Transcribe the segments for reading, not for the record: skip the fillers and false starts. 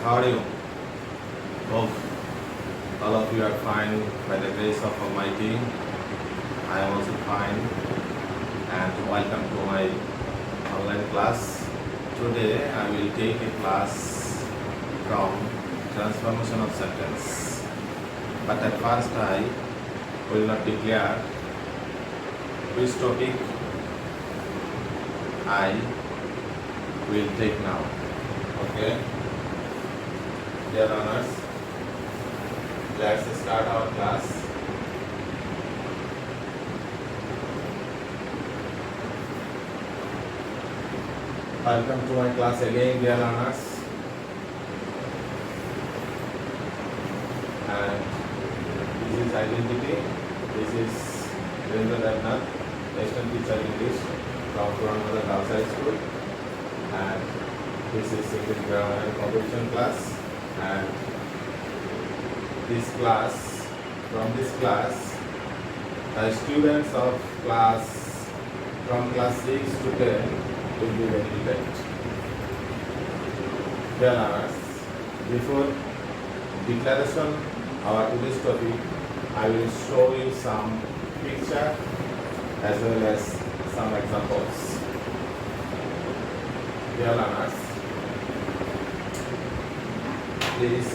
How are you? Hope all of you are fine by the grace of Almighty. I am also fine and welcome to my online class. Today I will take a class from transformation of sentence. But at first I will not declare which topic I will take now. Okay? Dear learners, let's start our class. Welcome to my class again, dear learners. And this is identity. This is Rendra Ratnath, National Teacher English from Puranmother Girls High School. And this is English Grammar and Composition class. And this class, from this class, the students of from class 6 to 10 will be benefited. Dear learners, before declaration our today's topic, I will show you some picture as well as some examples. Dear learners, please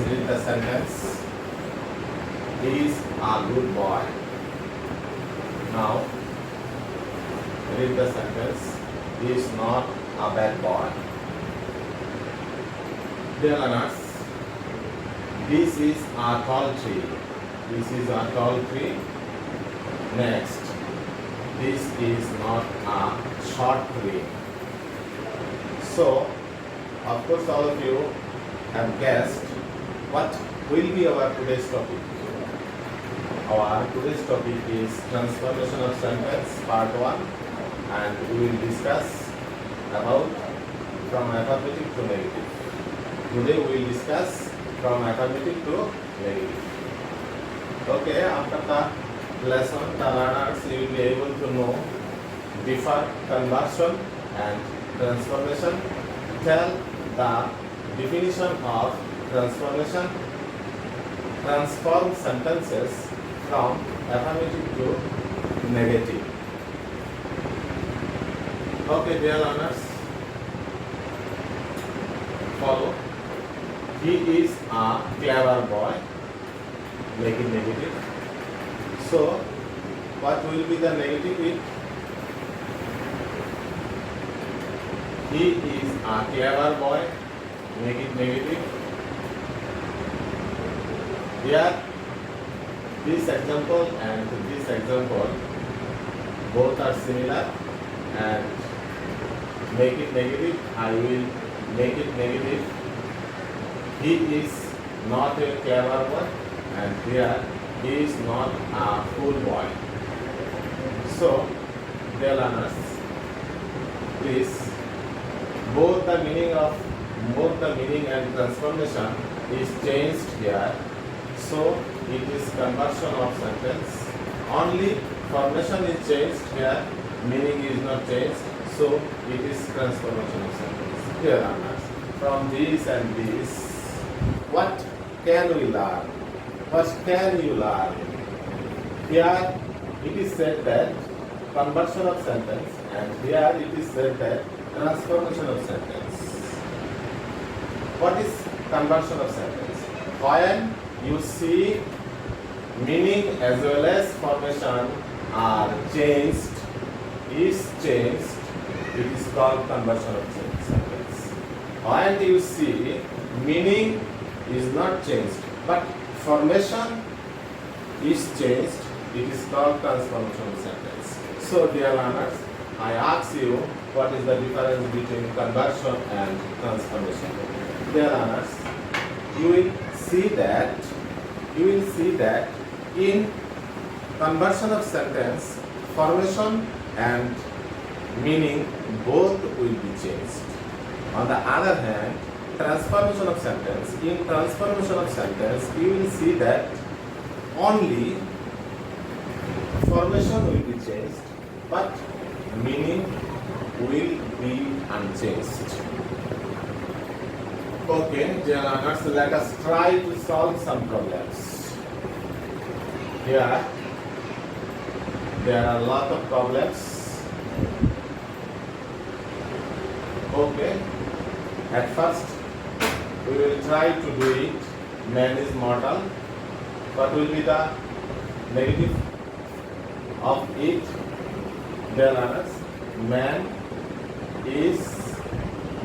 read the sentence. He is a good boy. Now read the sentence. He is not a bad boy. Dear learners, this is a tall tree. This is a tall tree. Next, this is not a short tree. So, of course, all of you have guessed what will be our today's topic. Our today's topic is transformation of sentence part 1, and we will discuss about from affirmative to negative. Today we will discuss from affirmative to negative. Okay, after the lesson, the learners will be able to know differ conversion and transformation. Tell the definition of transformation. Transform sentences from affirmative to negative. Okay, dear learners, follow. He is a clever boy. Make it negative. So, what will be the negative with? He is a clever boy. Make it negative. Here, this example and this example both are similar, and make it negative. I will make it negative. He is not a clever boy, and here he is not a fool boy. So, dear learners, please, both the meaning and transformation is changed here. So, it is conversion of sentence. Only formation is changed here, meaning is not changed. So, it is transformation of sentence. Dear learners, from this and this, what can we learn? What can you learn? Here it is said that conversion of sentence, and here it is said that transformation of sentence. What is conversion of sentence? When you see meaning as well as formation are changed, is changed, it is called conversion of sentence. When you see meaning is not changed, but formation is changed, it is called transformation of sentence. So, dear learners, I ask you, what is the difference between conversion and transformation? Dear learners, you will see that in conversion of sentence, formation and meaning both will be changed. On the other hand, transformation of sentence, in transformation of sentence, you will see that only Formation will be changed, but meaning will be unchanged. Okay, dear learners, let us try to solve some problems. Here, there are a lot of problems. Okay, at first, we will try to do it. Man is mortal. What will be the negative of it? Dear learners, man is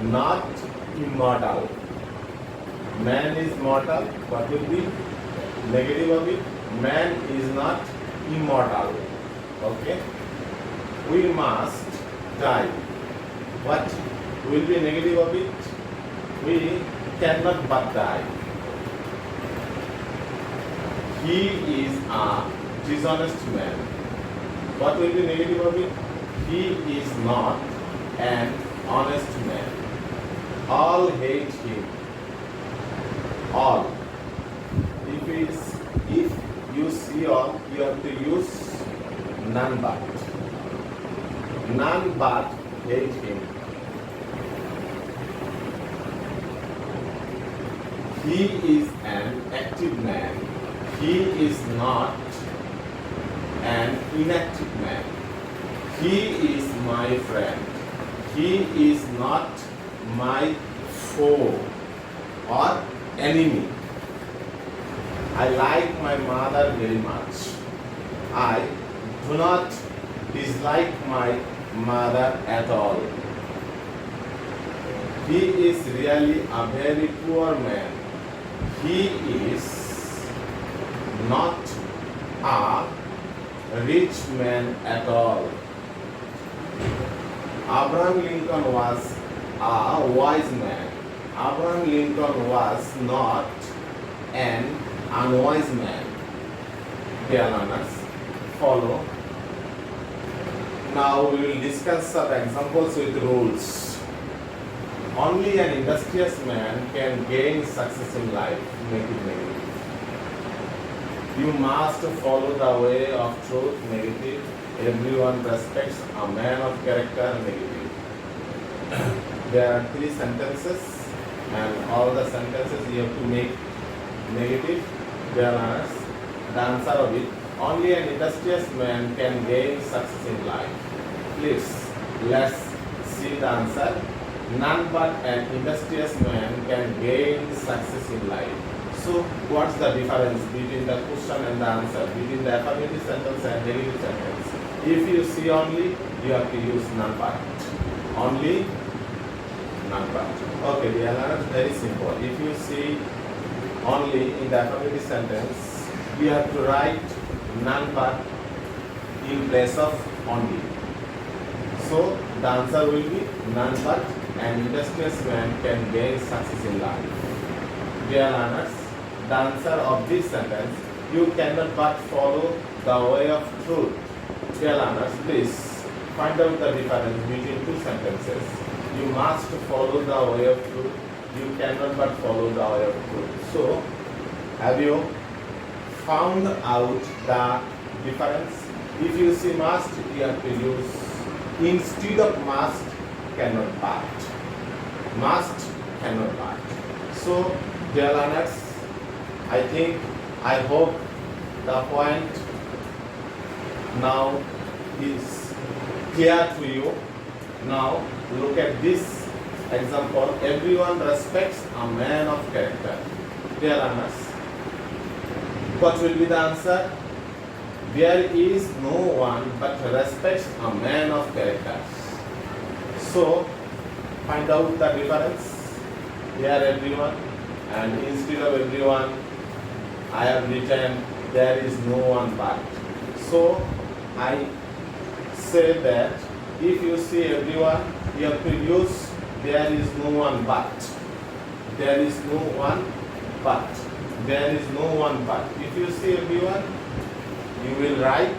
not immortal. Man is mortal. What will be negative of it? Man is not immortal. Okay? We must die. What will be negative of it? We cannot but die. He is a dishonest man. What will be negative of it? He is not an honest man. All hate him. All. If you see all, you have to use none but. None but hate him. He is an active man. He is not an inactive man. He is my friend. He is not my foe or enemy. I like my mother very much. I do not dislike my mother at all. He is really a very poor man. He is not a rich man at all. Abraham Lincoln was a wise man. Abraham Lincoln was not an unwise man. Dear learners, follow. Now we will discuss some examples with rules. Only an industrious man can gain success in life. Make it negative. You must follow the way of truth. Negative. Everyone respects a man of character. Negative. There are 3 sentences, and all the sentences you have to make negative. There are the answer of it. Only an industrious man can gain success in life. Please, let's see the answer. None but an industrious man can gain success in life. So, what's the difference between the question and the answer, between the affirmative sentence and negative sentence? If you see only, you have to use none but. Only none but. Okay, the answer is very simple. If you see only in the affirmative sentence, you have to write none but in place of only. So, the answer will be none but an industrious man can gain success in life. Dear learners, the answer of this sentence, you cannot but follow the way of truth. Dear learners, please find out the difference between 2 sentences. You must follow the way of truth. You cannot but follow the way of truth. So, have you found out the difference? If you see must, you have to use instead of must, cannot but. Must, cannot but. So, dear learners, I hope the point now is clear to you. Now, look at this example. Everyone respects a man of character. Dear learners, what will be the answer? There is no one but respects a man of character. So, find out the difference. Here everyone, and instead of everyone, I have written there is no one but. So, I say that if you see everyone, you have to use there is no one but. There is no one but. There is no one but. If you see everyone, you will write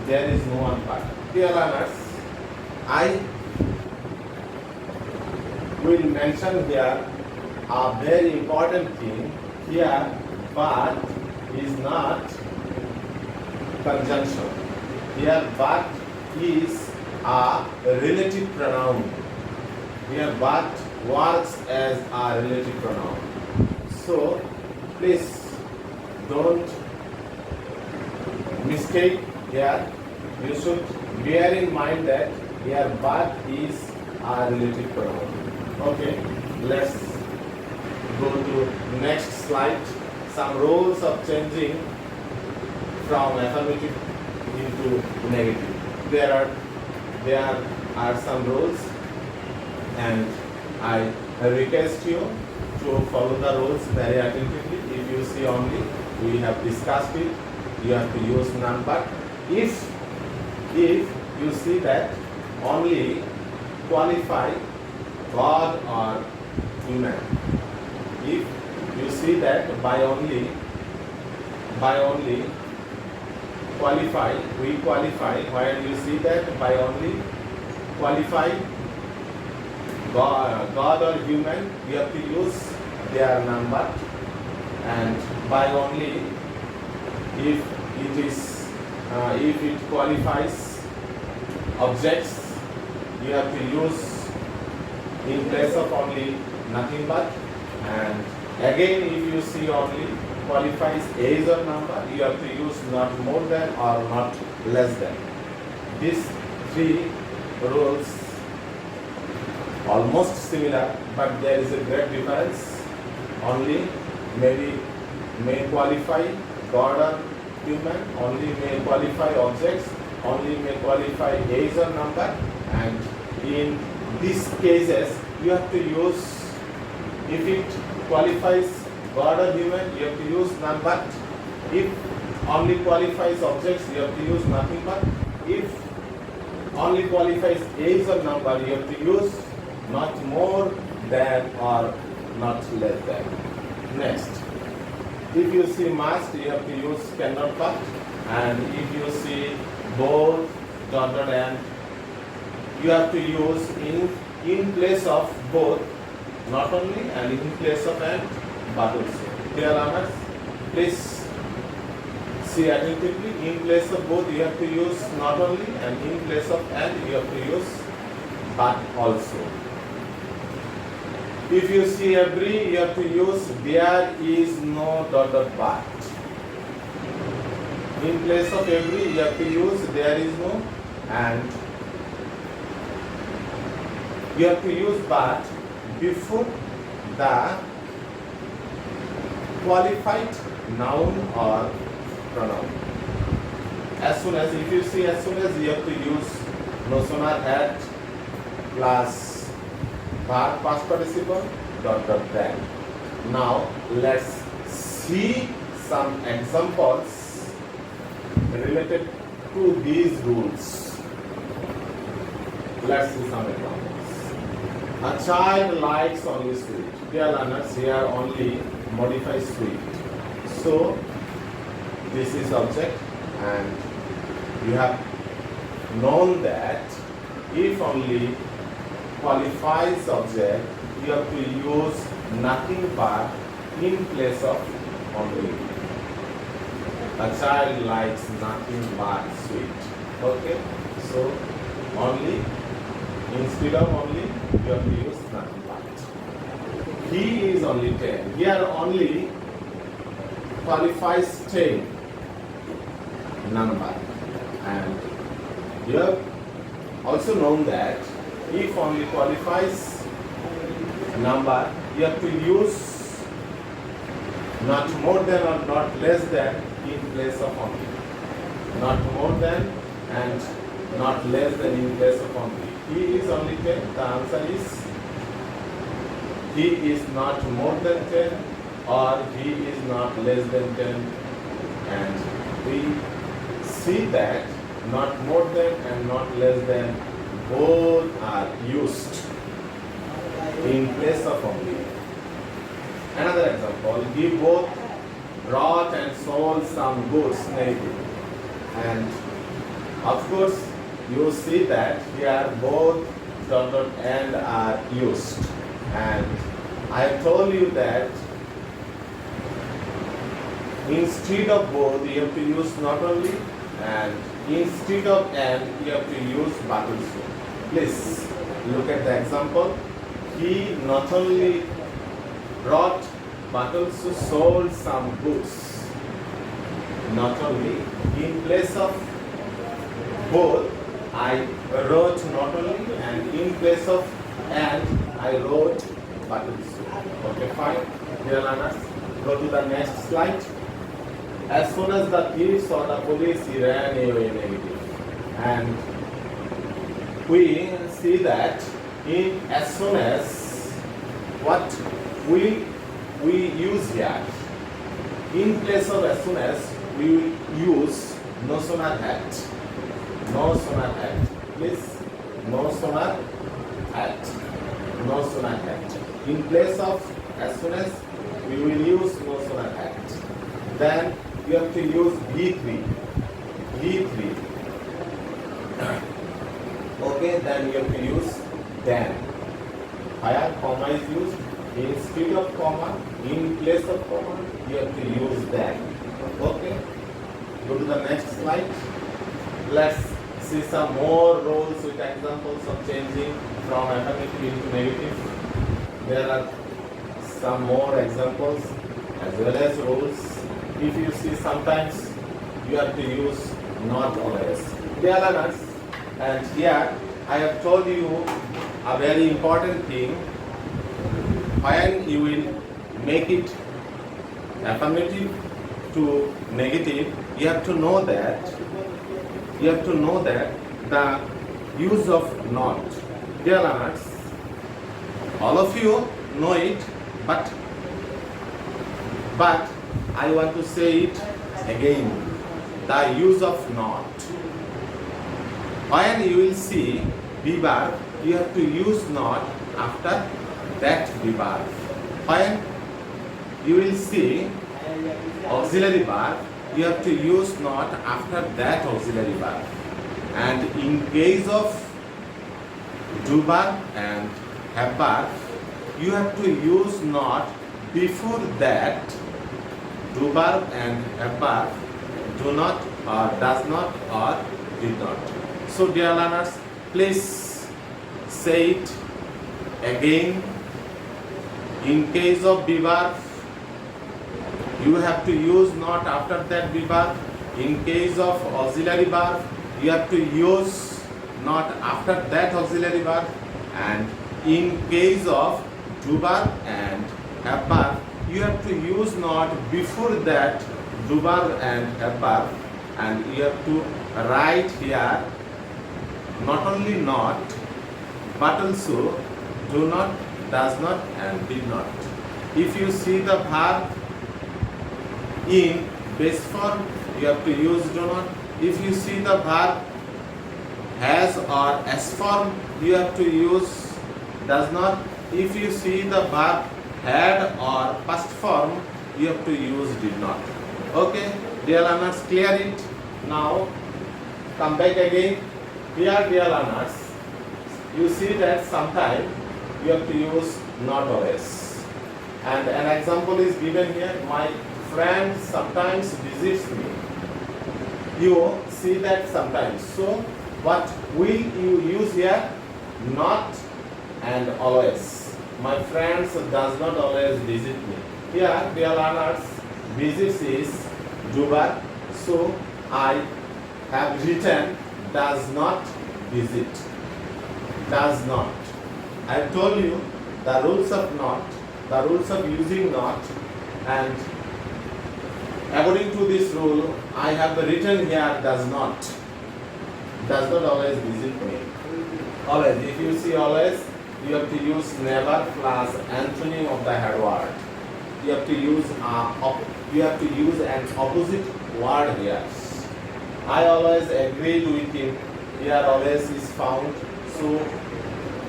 there is no one but. Dear learners, I will mention here a very important thing. Here but is not conjunction. Here but is a relative pronoun. Here but works as a relative pronoun. So please don't mistake here. You should bear in mind that here but is a relative pronoun. Okay, let's go to next slide. Some rules of changing from affirmative into negative. There are some rules, and I request you to follow the rules very attentively. If you see only, we have discussed it. You have to use none but. If you see that only qualify God or human. If you see that by only qualify, we qualify, while you see that by only qualify God or human, we have to use their number, and by only if it qualifies objects, you have to use in place of only nothing but, and again if you see only qualifies age or number, you have to use not more than or not less than. These three rules almost similar, but there is a great difference. Only may qualify God or human, only may qualify objects, only may qualify age or number, and in these cases you have to use, if it qualifies God or human, you have to use none but. If only qualifies objects, you have to use nothing but. If only qualifies age or number, you have to use not more than or not less than. Next, if you see must, you have to use cannot but, and if you see both, dotted and, you have to use in place of both, not only, and in place of and, but also. Dear learners, please see attentively. In place of both, you have to use not only, and in place of and, you have to use but also. If you see every, you have to use there is no dot but. In place of every, you have to use there is no, and you have to use but before the qualified noun or pronoun. As soon as, if you see as soon as, you have to use no sooner at plus verb past participle dot than. Now let's see some examples related to these rules. Let's see some examples. A child likes only sweet. Dear learners, here only modifies sweet. So this is object, and you have known that if only qualifies object, you have to use nothing but in place of only. A child likes nothing but sweet. Okay, so only, instead of only, you have to use nothing but. He is only 10. Here only qualifies 10 number, and you have also known that if only qualifies number, you have to use not more than or not less than in place of only. Not more than and not less than in place of only. He is only 10. The answer is he is not more than 10 or he is not less than 10. And we see that not more than and not less than both are used in place of only. Another example, give both brought and sold some goods negative. And of course, you see that here both dot and are used. And I told you that instead of both, you have to use not only, and instead of and you have to use but also. Please look at the example. He not only brought but also sold some goods. Not only, in place of both, I wrote not only, and in place of and I wrote but also. Okay, fine. Dear learners, go to the next slide. As soon as the thief saw the police, he ran away negative. And we see that in as soon as what we use here, in place of as soon as we will use no sooner had. No sooner had. Please, no sooner had. No sooner had. In place of as soon as we will use no sooner had. Then you have to use V3. V3. Okay, then you have to use then. Where comma is used, instead of comma, in place of comma, you have to use then. Okay, go to the next slide. Let's see some more rules with examples of changing from affirmative into negative. There are some more examples as well as rules. If you see, sometimes you have to use not always. Dear learners, and here I have told you a very important thing. When you will make it affirmative to negative, you have to know that the use of not. Dear learners, all of you know it, but I want to say it again. The use of not. When you will see be verb, you have to use not after that be verb. When you will see auxiliary verb, you have to use not after that auxiliary verb. And in case of do verb and have verb, you have to use not before that do verb and have verb, do not or does not or did not. So dear learners, please say it again. In case of be verb, you have to use not after that be verb. In case of auxiliary verb, you have to use not after that auxiliary verb. And in case of do verb and have verb, you have to use not before that do verb and have verb. And you have to write here not only not but also do not, does not and did not. If you see the verb in base form, you have to use do not. If you see the verb has or s form, you have to use does not. If you see the verb had or past form, you have to use did not. Okay, dear learners, clear it. Now come back again. Here, dear learners, you see that sometimes you have to use not always. And an example is given here. My friend sometimes visits me. You see that sometimes. So what will you use here? Not and always. My friends does not always visit me. Here, dear learners, visits is do verb. So I have written does not visit. Does not. I have told you the rules of not, the rules of using not, and according to this rule, I have written here does not. Does not always visit me. Always. If you see always, you have to use never plus antonym of the head word. You have to use an opposite word here. I always agreed with him. Here always is found. So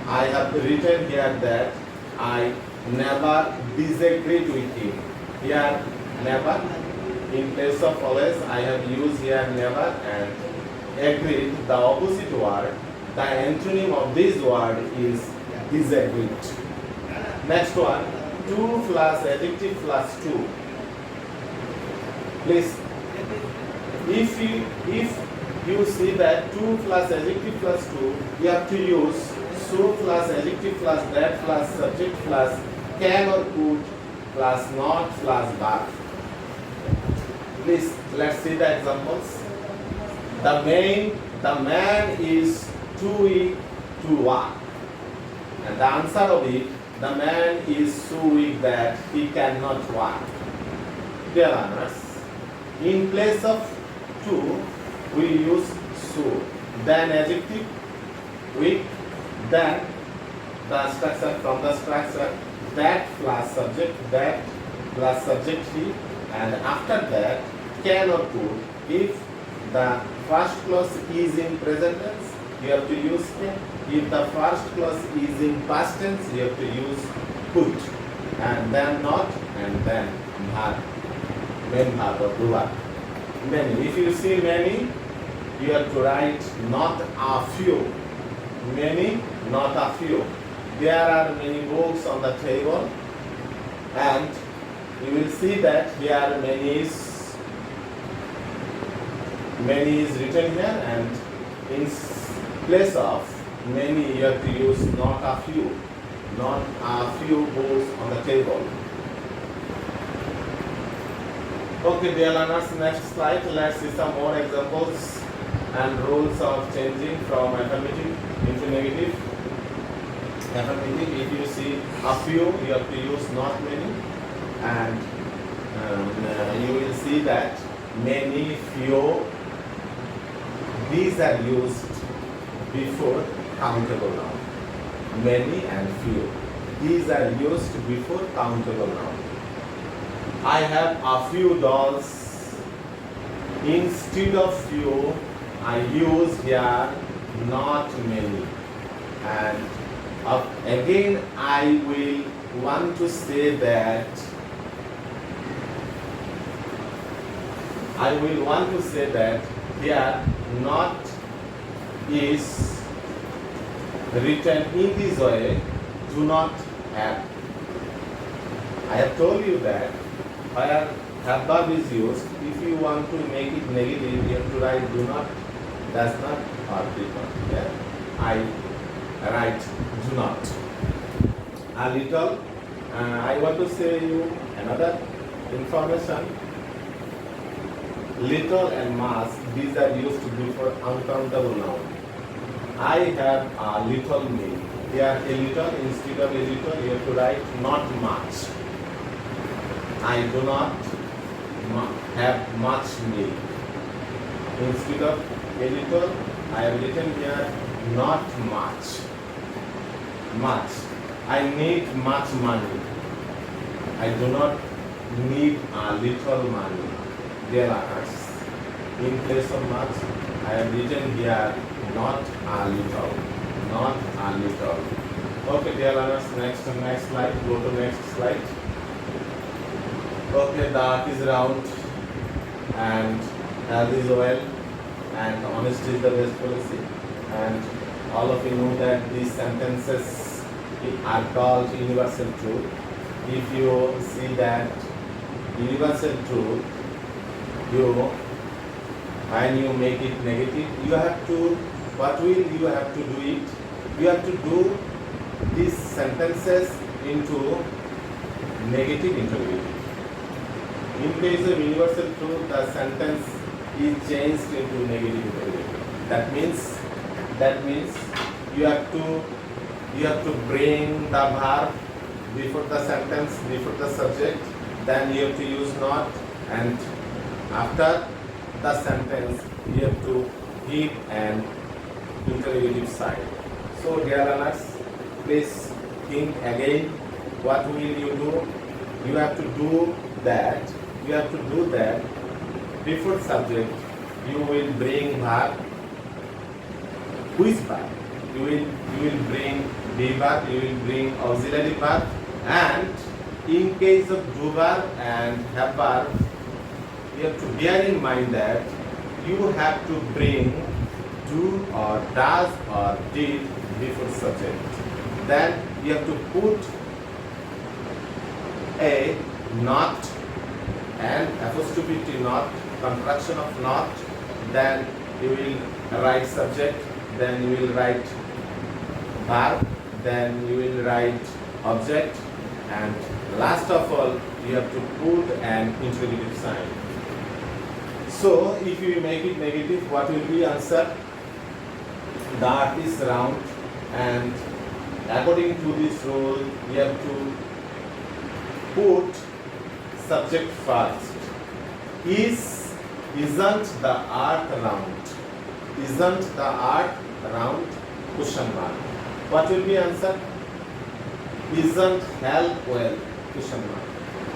I have written here that I never disagreed with him. Here never. In place of always, I have used here never and agreed. The opposite word, the antonym of this word is disagreed. Next one, 2 plus adjective plus 2. Please, if you see that to plus adjective plus to, you have to use so plus adjective plus that plus subject plus can or could plus not plus verb. Please, let's see the examples. The man is too weak to walk. And the answer of it, the man is so weak that he cannot walk. Dear learners, in place of to, we use so. Then adjective, weak, then the structure from the structure, that plus subject he, and after that can or could. If the first clause is in present tense, you have to use can. If the first clause is in past tense, you have to use could, and then not, and then verb, main verb or do verb. Many. If you see many, you have to write not a few. Many, not a few. There are many books on the table, and you will see that here many is written here, and in place of many you have to use not a few books on the table. Okay, dear learners, next slide. Let's see some more examples and rules of changing from affirmative into negative. Affirmative, if you see a few, you have to use not many, and you will see that many, few, these are used before countable noun. Many and few, these are used before countable noun. I have a few dolls. Instead of few, I use here not many. And again, I will want to say that here not is written in this way, do not have. I have told you that where have verb is used, if you want to make it negative, you have to write do not, does not, or did not. Yeah? I write do not. A little, I want to say you another information. Little and much, these are used before uncountable noun. I have a little milk. Here a little, instead of a little, you have to write not much. I do not have much milk. Instead of a little, I have written here not much. Much. I need much money. I do not need a little money. Dear learners, in place of much, I have written here not a little. Not a little. Okay, dear learners, next slide. Go to next slide. Okay, the earth is round and health is well and honesty is the best policy. And all of you know that these sentences are called universal truth. If you see that universal truth, when you make it negative, you have to, what will you have to do it? You have to do these sentences into negative interrogative. In case of universal truth, the sentence is changed into negative interrogative. That means you have to bring the verb before the sentence, before the subject, then you have to use not, and after the sentence you have to give an interrogative sign. So dear learners, please think again, what will you do? You have to do that before subject you will bring verb. Which verb? You will bring be verb, you will bring auxiliary verb, and in case of do verb and have verb, you have to bear in mind that you have to bring do or does or did before subject. Then you have to put a not and apostrophe T not, contraction of not, then you will write subject, then you will write verb, then you will write object, and last of all you have to put an interrogative sign. So if you make it negative, what will be answer? The earth is round, and according to this rule you have to put subject first. Isn't the earth round? Isn't the earth round? Question mark. What will be answer? Isn't health well? Question mark.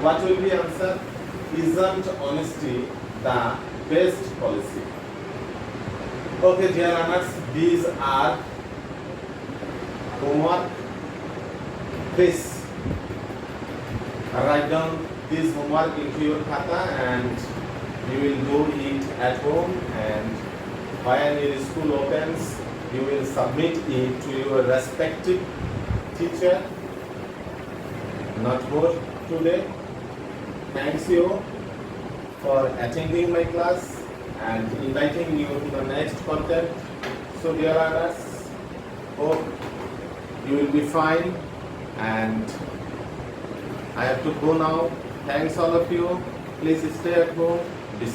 What will be answer? Isn't honesty the best policy? Okay, dear learners, these are homework. Please write down this homework into your khata and you will do it at home, and when your school opens you will submit it to your respective teacher. Not more today. Thanks you for attending my class and inviting you to the next content. So dear learners, hope you will be fine, and I have to go now. Thanks all of you. Please stay at home.